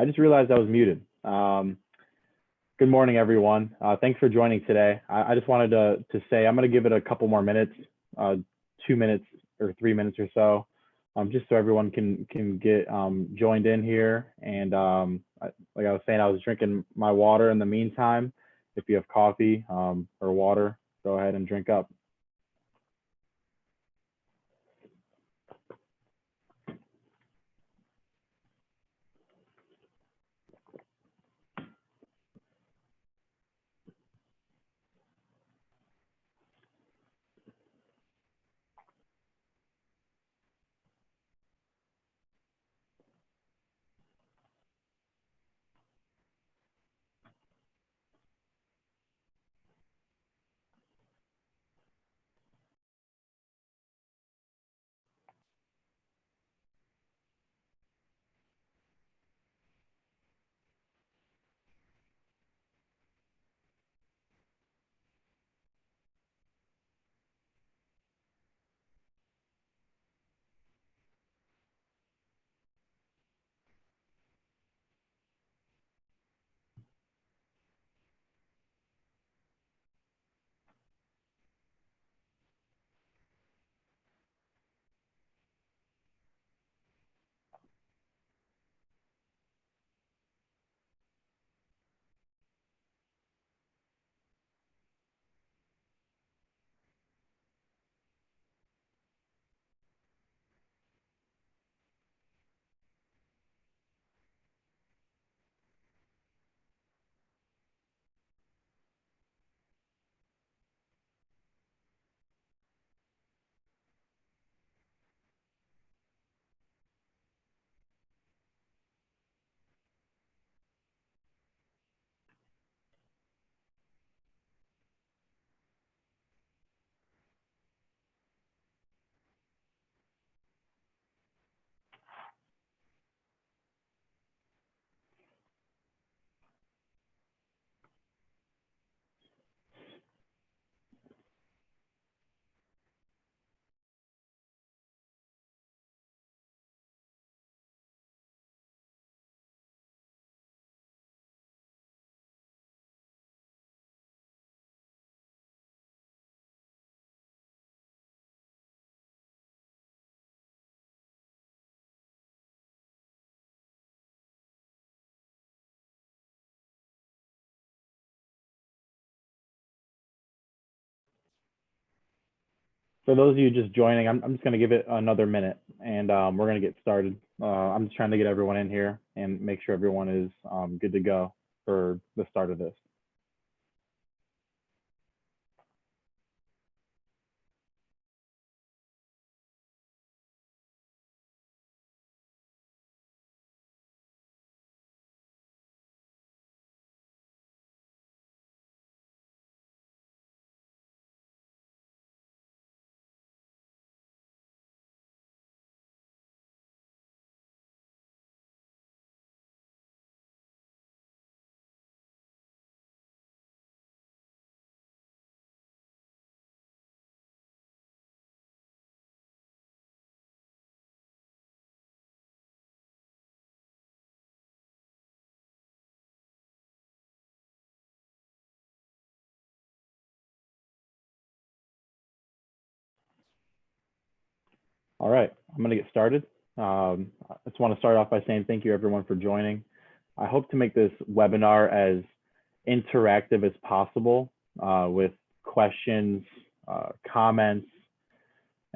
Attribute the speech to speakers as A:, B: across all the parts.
A: I just realized I was muted. Good morning, everyone. Thanks for joining today. I just wanted to say I'm going to give it a couple more minutes, 2 minutes or 3 minutes or so, just so everyone can get joined in here. And like I was saying, I was drinking my water in the meantime. If you have coffee or water, go ahead and drink up. For those of you just joining, I'm just going to give it another minute and we're going to get started. I'm just trying to get everyone in here and make sure everyone is good to go for the start of this. All right, I'm going to get started. I just want to start off by saying thank you everyone for joining. I hope to make this webinar as interactive as possible with questions, comments,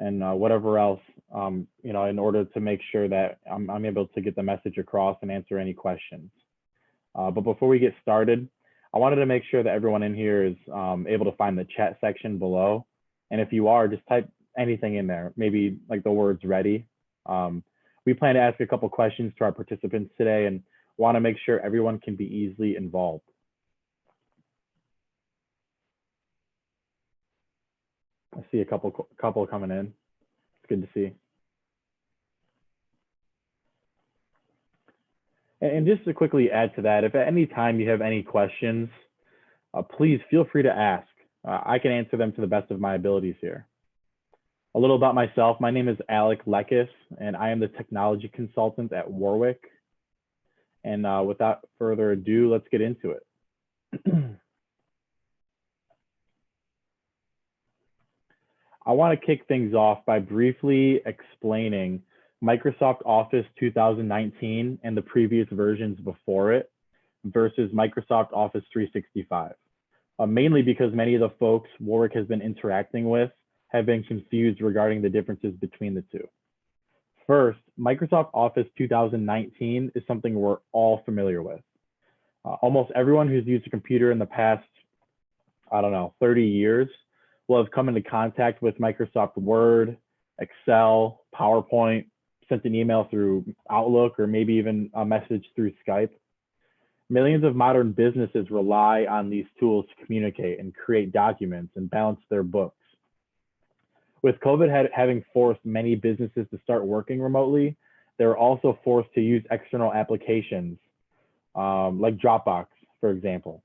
A: and whatever else, in order to make sure that I'm able to get the message across and answer any questions. But before we get started, I wanted to make sure that everyone in here is able to find the chat section below. And if you are, just type anything in there, maybe like the words ready. We plan to ask a couple questions to our participants today and want to make sure everyone can be easily involved. I see a couple coming in. It's good to see. And just to quickly add to that, if at any time you have any questions, please feel free to ask. I can answer them to the best of my abilities here. A little about myself. My name is Alec Lekas, and I am the technology consultant at Warwick. And without further ado, let's get into it. I want to kick things off by briefly explaining Microsoft Office 2019 and the previous versions before it versus Microsoft Office 365. Mainly because many of the folks Warwick has been interacting with have been confused regarding the differences between the two. First, Microsoft Office 2019 is something we're all familiar with. Almost everyone who's used a computer in the past, 30 years will have come into contact with Microsoft Word, Excel, PowerPoint, sent an email through Outlook, or maybe even a message through Skype. Millions of modern businesses rely on these tools to communicate and create documents and balance their books. With COVID having forced many businesses to start working remotely, they were also forced to use external applications like Dropbox, for example.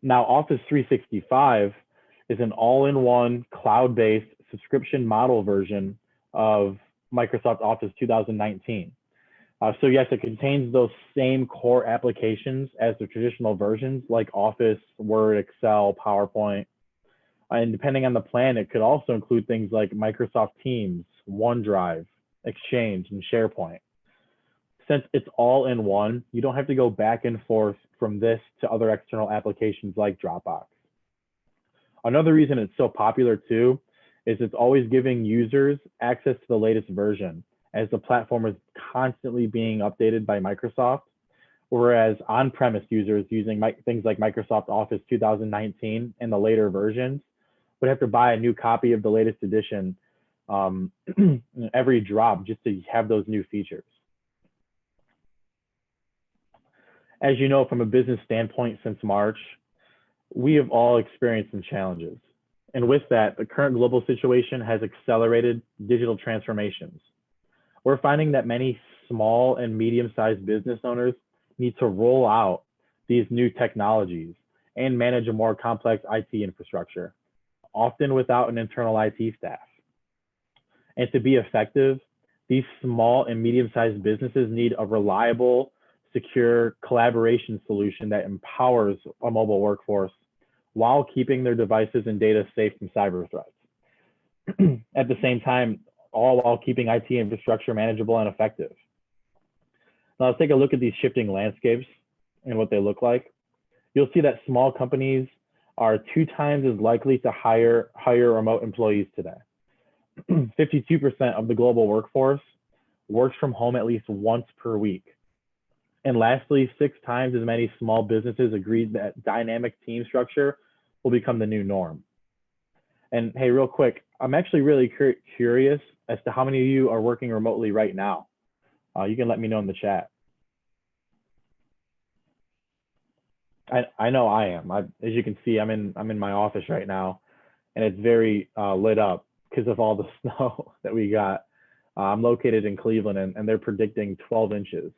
A: Now, Office 365 is an all-in-one cloud-based subscription model version of Microsoft Office 2019. So yes, it contains those same core applications as the traditional versions like Office, Word, Excel, PowerPoint. And depending on the plan, it could also include things like Microsoft Teams, OneDrive, Exchange, and SharePoint. Since it's all in one, you don't have to go back and forth from this to other external applications like Dropbox. Another reason it's so popular too is it's always giving users access to the latest version, as the platform is constantly being updated by Microsoft, whereas on-premise users using things like Microsoft Office 2019 and the later versions would have to buy a new copy of the latest edition every drop just to have those new features. As you know, from a business standpoint since March, we have all experienced some challenges. And with that, the current global situation has accelerated digital transformations. We're finding that many small and medium-sized business owners need to roll out these new technologies and manage a more complex IT infrastructure, often without an internal IT staff. And to be effective, these small and medium-sized businesses need a reliable, secure collaboration solution that empowers a mobile workforce while keeping their devices and data safe from cyber threats. At the same time, all while keeping IT infrastructure manageable and effective. Now let's take a look at these shifting landscapes and what they look like. You'll see that small companies are 2 times as likely to hire remote employees today. 52% of the global workforce works from home at least once per week. And lastly, 6 times as many small businesses agreed that dynamic team structure will become the new norm. And hey, real quick, I'm actually really curious as to how many of you are working remotely right now. You can let me know in the chat. I know I am. As you can see, I'm in my office right now, and it's very lit up because of all the snow that we got. I'm located in Cleveland, and they're predicting 12 inches.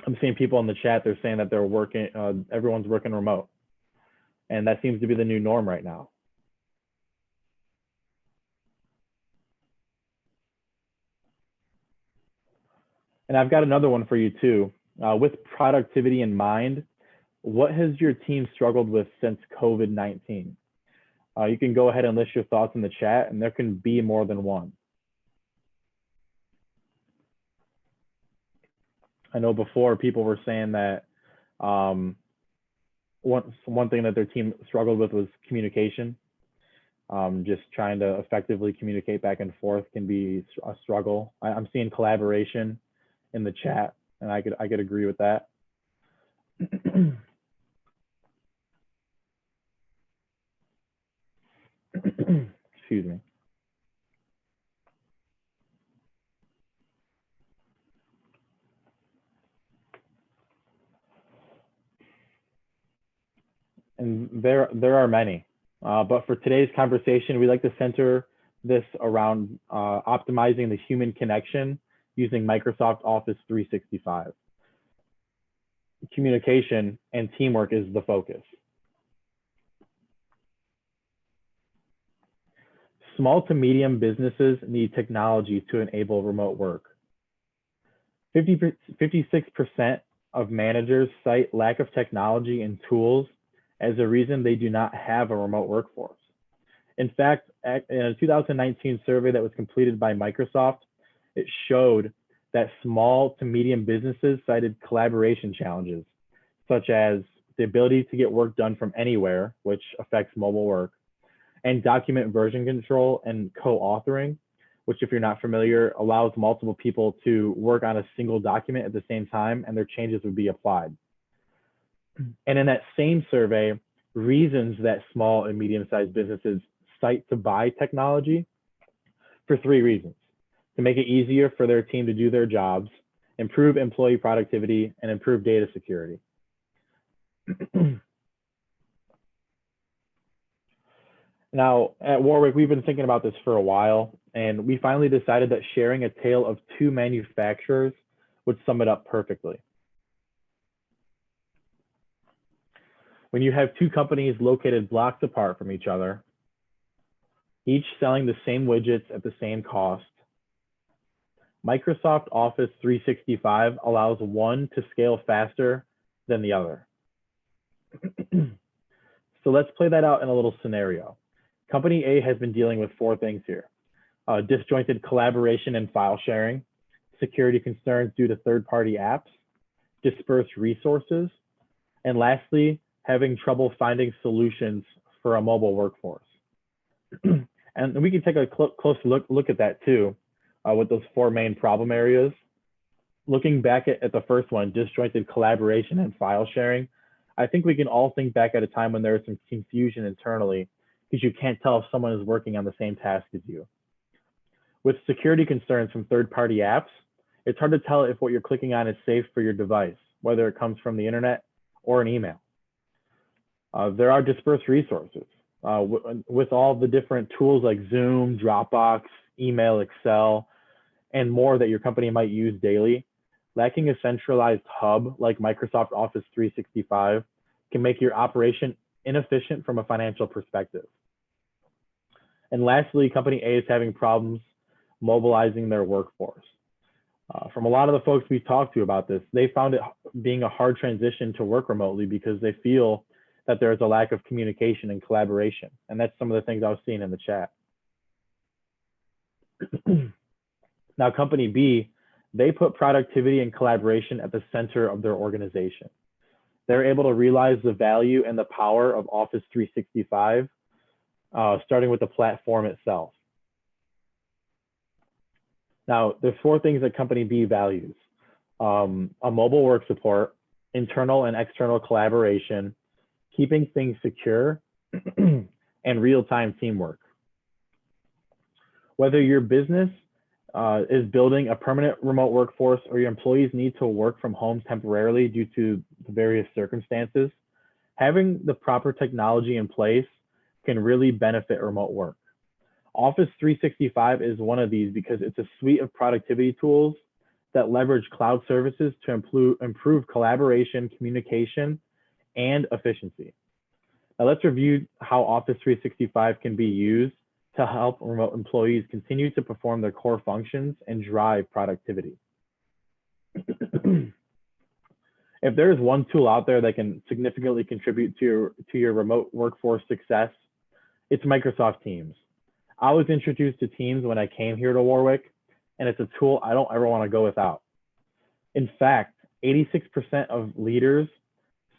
A: I'm seeing people in the chat, they're saying that they're working, everyone's working remote. And that seems to be the new norm right now. And I've got another one for you too. With productivity in mind, what has your team struggled with since COVID-19? You can go ahead and list your thoughts in the chat, and there can be more than one. I know before people were saying that one thing that their team struggled with was communication. Just trying to effectively communicate back and forth can be a struggle. I'm seeing collaboration in the chat, and I could agree with that. Excuse me. And there are many, but for today's conversation, we like to center this around optimizing the human connection using Microsoft Office 365. Communication and teamwork is the focus. Small to medium businesses need technology to enable remote work. 56% of managers cite lack of technology and tools as a reason they do not have a remote workforce. In fact, in a 2019 survey that was completed by Microsoft, it showed that small to medium businesses cited collaboration challenges, such as the ability to get work done from anywhere, which affects mobile work, and document version control and co-authoring, which, if you're not familiar, allows multiple people to work on a single document at the same time and their changes would be applied. And in that same survey, reasons that small and medium-sized businesses cite to buy technology for 3 reasons: to make it easier for their team to do their jobs, improve employee productivity, and improve data security. Now, at Warwick, we've been thinking about this for a while, and we finally decided that sharing a tale of 2 manufacturers would sum it up perfectly. When you have 2 companies located blocks apart from each other, each selling the same widgets at the same cost, Microsoft Office 365 allows one to scale faster than the other. So let's play that out in a little scenario. Company A has been dealing with 4 things here: disjointed collaboration and file sharing, security concerns due to third-party apps, dispersed resources, and lastly, having trouble finding solutions for a mobile workforce. And we can take a close look at that too, with those 4 main problem areas. Looking back at the first one, disjointed collaboration and file sharing, I think we can all think back at a time when there was some confusion internally because you can't tell if someone is working on the same task as you. With security concerns from third-party apps, it's hard to tell if what you're clicking on is safe for your device, whether it comes from the internet or an email. There are dispersed resources. With all the different tools like Zoom, Dropbox, email, Excel, and more that your company might use daily, lacking a centralized hub like Microsoft Office 365 can make your operation inefficient from a financial perspective. And lastly, company A is having problems mobilizing their workforce. From a lot of the folks we talked to about this, they found it being a hard transition to work remotely because they feel that there is a lack of communication and collaboration. And that's some of the things I was seeing in the chat. Now, company B, they put productivity and collaboration at the center of their organization. They're able to realize the value and the power of Office 365, starting with the platform itself. Now, there's 4 things that company B values: a mobile work support, internal and external collaboration, keeping things secure, and real-time teamwork. Whether your business is building a permanent remote workforce or your employees need to work from home temporarily due to various circumstances, having the proper technology in place can really benefit remote work. Office 365 is one of these because it's a suite of productivity tools that leverage cloud services to improve collaboration, communication, and efficiency. Now let's review how Office 365 can be used to help remote employees continue to perform their core functions and drive productivity. If there is one tool out there that can significantly contribute to your remote workforce success, it's Microsoft Teams. I was introduced to Teams when I came here to Warwick, and it's a tool I don't ever want to go without. In fact, 86% of leaders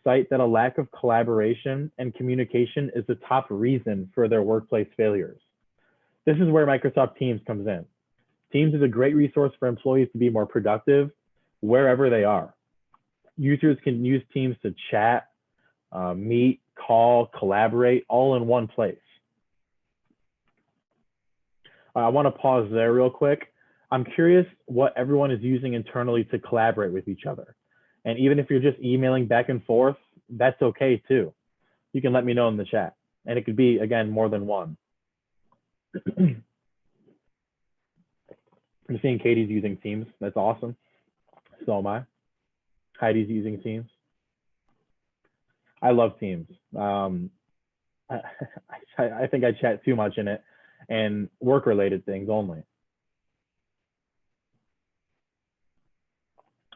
A: cite that a lack of collaboration and communication is the top reason for their workplace failures. This is where Microsoft Teams comes in. Teams is a great resource for employees to be more productive wherever they are. Users can use Teams to chat, meet, call, collaborate, all in one place. I want to pause there real quick. I'm curious what everyone is using internally to collaborate with each other. And even if you're just emailing back and forth, that's okay too. You can let me know in the chat. And it could be, again, more than one. I'm seeing Katie's using Teams. That's awesome. So am I. Heidi's using Teams. I love Teams. I think I chat too much in it and work-related things only.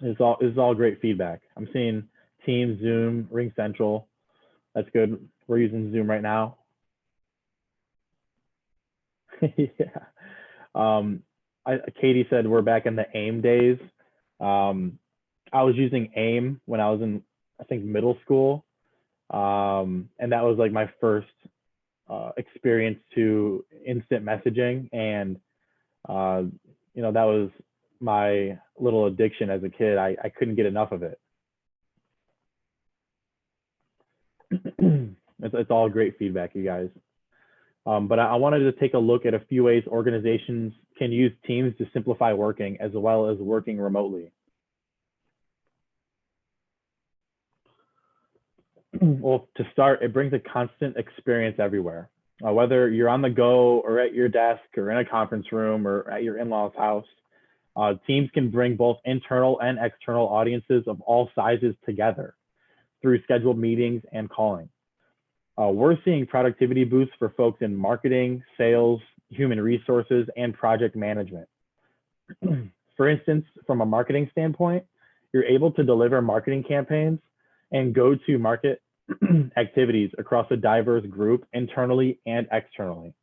A: This is all great feedback. I'm seeing Teams, Zoom, Ring Central. That's good. We're using Zoom right now. Yeah. Um, Katie said we're back in the AIM days. Um, I was using AIM when I was in, I think, middle school. And that was like my first experience to instant messaging. And, uh, that was my little addiction as a kid. I couldn't get enough of it. It's all great feedback, you guys. But I wanted to take a look at a few ways organizations can use Teams to simplify working as well as working remotely. Well, to start, it brings a constant experience everywhere. Whether you're on the go or at your desk or in a conference room or at your in-laws' house, Teams can bring both internal and external audiences of all sizes together through scheduled meetings and calling. We're seeing productivity boosts for folks in marketing, sales, human resources, and project management. For instance, from a marketing standpoint, you're able to deliver marketing campaigns and go-to-market activities across a diverse group internally and externally.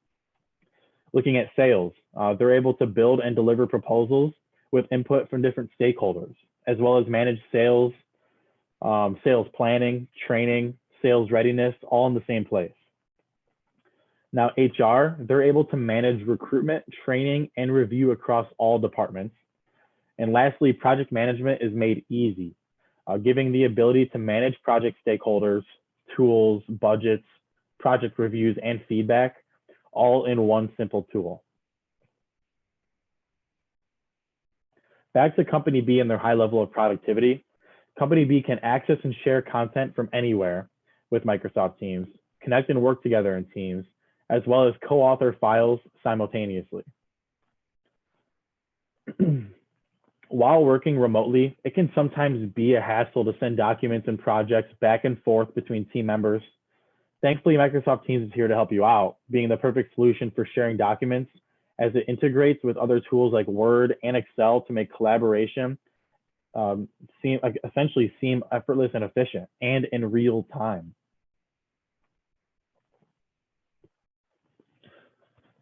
A: Looking at sales, they're able to build and deliver proposals with input from different stakeholders, as well as manage sales, sales planning, training, sales readiness, all in the same place. Now, HR, they're able to manage recruitment, training, and review across all departments. And lastly, project management is made easy, giving the ability to manage project stakeholders, tools, budgets, project reviews, and feedback, all in one simple tool. Back to Company B and their high level of productivity. Company B can access and share content from anywhere with Microsoft Teams, connect and work together in Teams, as well as co-author files simultaneously. While working remotely, it can sometimes be a hassle to send documents and projects back and forth between team members. Thankfully, Microsoft Teams is here to help you out, being the perfect solution for sharing documents as it integrates with other tools like Word and Excel to make collaboration essentially seem effortless and efficient and in real time.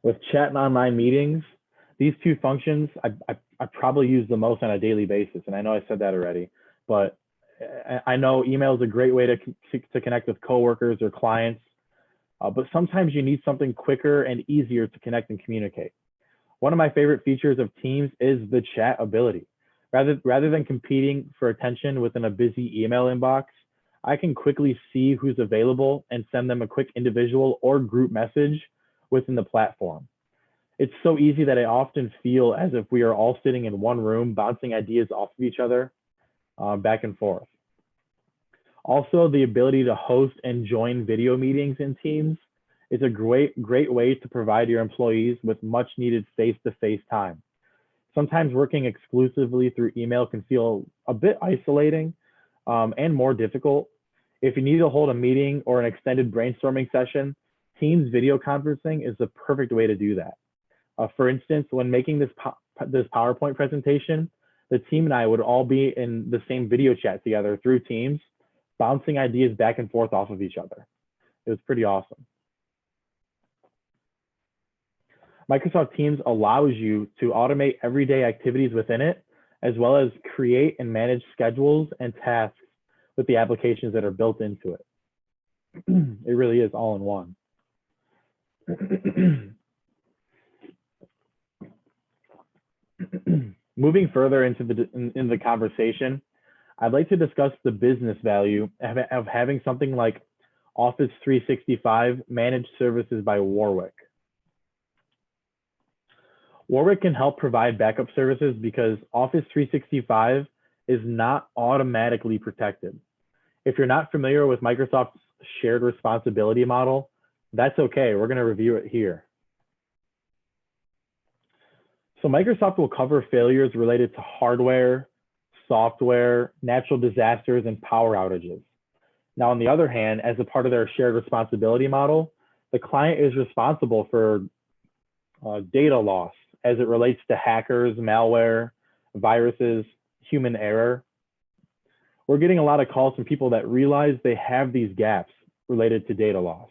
A: With chat and online meetings, these two functions I probably use the most on a daily basis. And I know I said that already, but I know email is a great way to connect with coworkers or clients, but sometimes you need something quicker and easier to connect and communicate. One of my favorite features of Teams is the chat ability. Rather than competing for attention within a busy email inbox, I can quickly see who's available and send them a quick individual or group message within the platform. It's so easy that I often feel as if we are all sitting in one room, bouncing ideas off of each other, back and forth. Also, the ability to host and join video meetings in Teams is a great way to provide your employees with much needed face-to-face time. Sometimes working exclusively through email can feel a bit isolating and more difficult. If you need to hold a meeting or an extended brainstorming session, Teams video conferencing is the perfect way to do that. For instance, when making this PowerPoint presentation, the team and I would all be in the same video chat together through Teams, bouncing ideas back and forth off of each other. It was pretty awesome. Microsoft Teams allows you to automate everyday activities within it, as well as create and manage schedules and tasks with the applications that are built into it. It really is all in one. Moving further into the conversation, I'd like to discuss the business value of having something like Office 365 Managed Services by Warwick. Warwick can help provide backup services because Office 365 is not automatically protected. If you're not familiar with Microsoft's shared responsibility model, that's okay. We're going to review it here. So Microsoft will cover failures related to hardware, software, natural disasters, and power outages. Now, on the other hand, as a part of their shared responsibility model, the client is responsible for data loss as it relates to hackers, malware, viruses, human error. We're getting a lot of calls from people that realize they have these gaps related to data loss.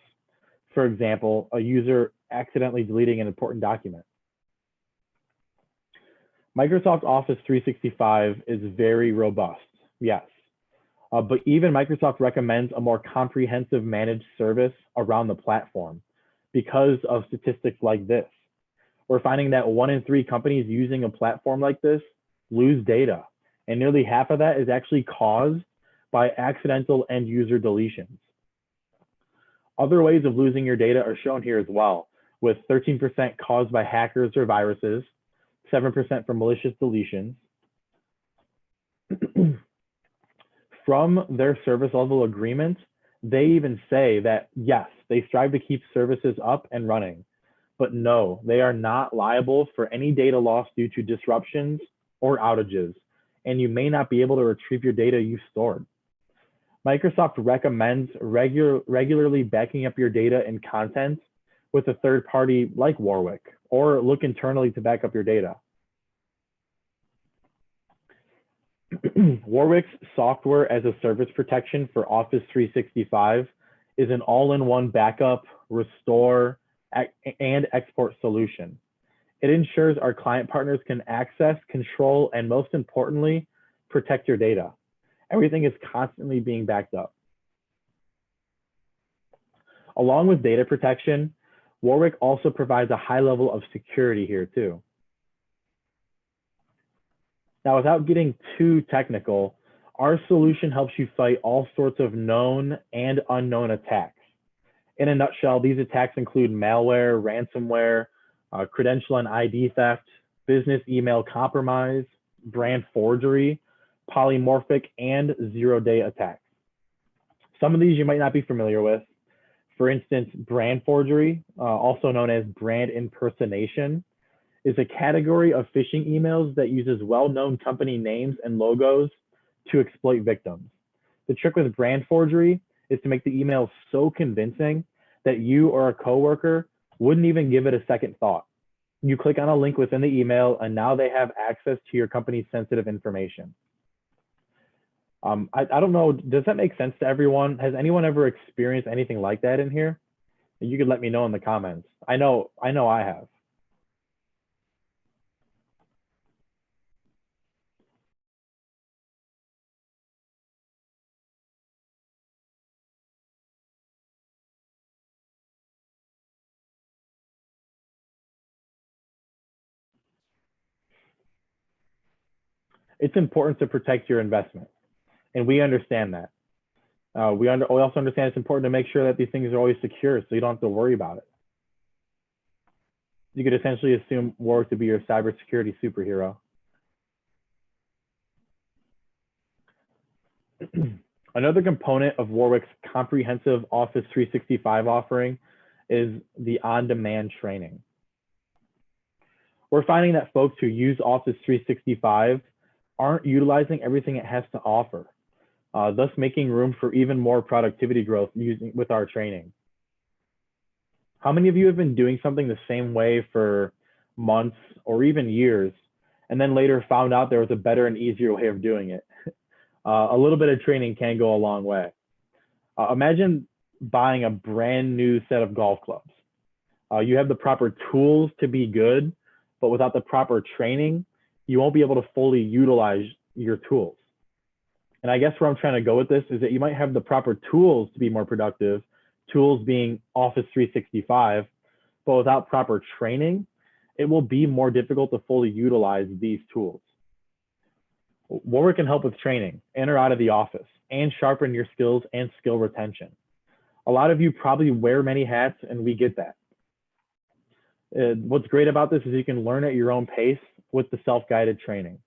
A: For example, a user accidentally deleting an important document. Microsoft Office 365 is very robust, yes. But even Microsoft recommends a more comprehensive managed service around the platform because of statistics like this. We're finding that 1 in 3 companies using a platform like this lose data, and nearly half of that is actually caused by accidental end user deletions. Other ways of losing your data are shown here as well, with 13% caused by hackers or viruses, 7% from malicious deletions. From their service level agreement, they even say that, yes, they strive to keep services up and running, but no, they are not liable for any data loss due to disruptions or outages, and you may not be able to retrieve your data you've stored. Microsoft recommends regularly backing up your data and content with a third party like Warwick, or look internally to back up your data. Warwick's software as a service protection for Office 365 is an all-in-one backup, restore, and export solution. It ensures our client partners can access, control, and most importantly, protect your data. Everything is constantly being backed up. Along with data protection, Warwick also provides a high level of security here too. Now, without getting too technical, our solution helps you fight all sorts of known and unknown attacks. In a nutshell, these attacks include malware, ransomware, credential and ID theft, business email compromise, brand forgery, polymorphic, and zero-day attacks. Some of these you might not be familiar with. For instance, brand forgery, also known as brand impersonation, is a category of phishing emails that uses well-known company names and logos to exploit victims. The trick with brand forgery is to make the email so convincing that you or a coworker wouldn't even give it a second thought. You click on a link within the email, and now they have access to your company's sensitive information. I don't know, does that make sense to everyone? Has anyone ever experienced anything like that in here? You could let me know in the comments. I know I have. It's important to protect your investment, and we understand that. We also understand it's important to make sure that these things are always secure so you don't have to worry about it. You could essentially assume Warwick to be your cybersecurity superhero. Another component of Warwick's comprehensive Office 365 offering is the on-demand training. We're finding that folks who use Office 365 aren't utilizing everything it has to offer, thus making room for even more productivity growth with our training. How many of you have been doing something the same way for months or even years, and then later found out there was a better and easier way of doing it? A little bit of training can go a long way. Imagine buying a brand new set of golf clubs. You have the proper tools to be good, but without the proper training, you won't be able to fully utilize your tools. And I guess where I'm trying to go with this is that you might have the proper tools to be more productive, tools being Office 365, but without proper training, it will be more difficult to fully utilize these tools. Warwick can help with training in or out of the office and sharpen your skills and skill retention. A lot of you probably wear many hats, and we get that. What's great about this is you can learn at your own pace with the self-guided training.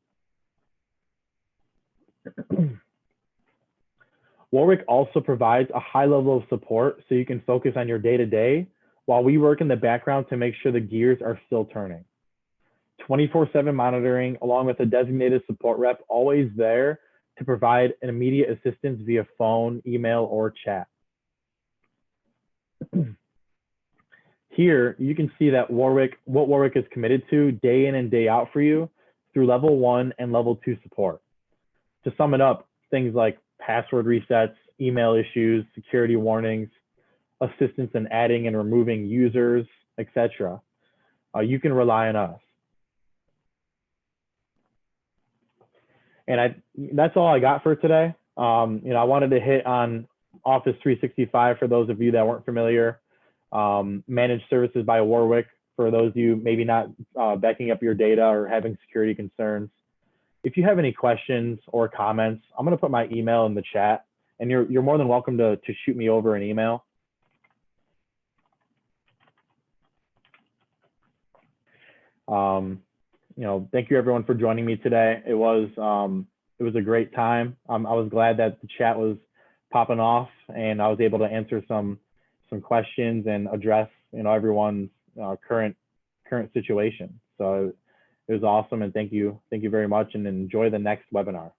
A: Warwick also provides a high level of support so you can focus on your day-to-day while we work in the background to make sure the gears are still turning. 24/7 monitoring along with a designated support rep always there to provide an immediate assistance via phone, email, or chat. Here, you can see that what Warwick is committed to day in and day out for you through level 1 and level 2 support. To sum it up, things like password resets, email issues, security warnings, assistance in adding and removing users, etc. You can rely on us. And that's all I got for today. I wanted to hit on Office 365 for those of you that weren't familiar. Managed services by Warwick for those of you maybe not backing up your data or having security concerns. If you have any questions or comments, I'm going to put my email in the chat, and you're more than welcome to shoot me over an email. Thank you everyone for joining me today. It was a great time. I was glad that the chat was popping off, and I was able to answer some questions and address everyone's current situation. So it was awesome, and thank you very much, and enjoy the next webinar.